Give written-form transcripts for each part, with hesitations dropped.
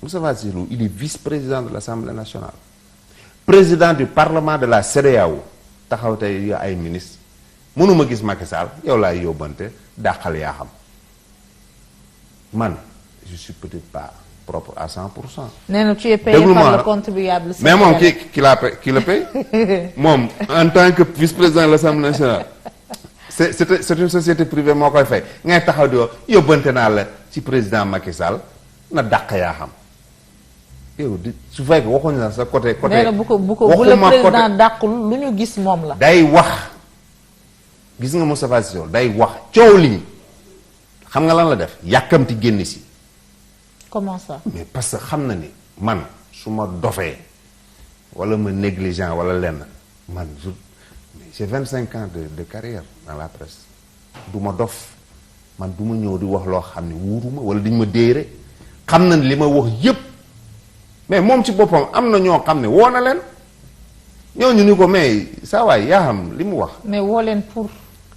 Moustapha Cissé Lo il est vice-président de l'Assemblée nationale président du parlement de la CEDEAO taxaw tey ay ministre mënuma gis Macky Sall yow laay yóbbante dàqal yaa xam man je suis peut-être pas propre à 100%. nee na tu es payé par le contribuable. mais moom qui le paye moom en tant que vice-président de l'Assemblée nationale c'est une société privée moo koy fay ngay taxaw di wax yóbbante naa la ci président Macky Sall na dàq yaa xam yow di su fekkee waxuñu na sa côté. nee na bu la président dàqul lu ñu gis moom la. day wax gis nga Moustapha Cissé Lo day wax coow lii xam nga lan la def yàkkamti génn si. comment ça. mais parce que xam na ni man su ma dofee wala ma négligent wala lenn man j'ai 25 ans de carrière dans la presse du ma dof man du ma ñëw di wax loo xam ne wuuruma wala diñ ma déere xam na li ma wax yépp mais moom ci boppam am na ñoo xam ne woo na leen ñooñu ni ko mais saa waay yaa xam li mu wax. mais woo leen pour.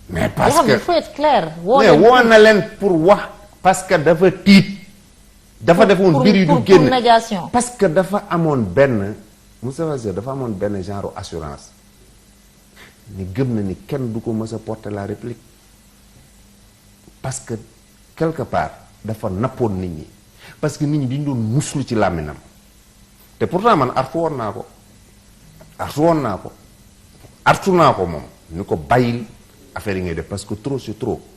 mais parce que il faut être clair. woo na leen pour wax parce que dafa tiit. dafa defoon mbir yi du génn médiation. parce que dafa amoon benn Moustapha Cissé Lo dafa amoon benn genre assurance ni gëm na ni kenn du ko mës a porter la réplique parce que quelque part dafa nappoon nit ñi parce que nit ñi dañu doon muslu ci làmminam te pourtant man artu woon naa ko artu naa ko moom ni ko bàyyil affaire yi ngay def parce que trop c'est trop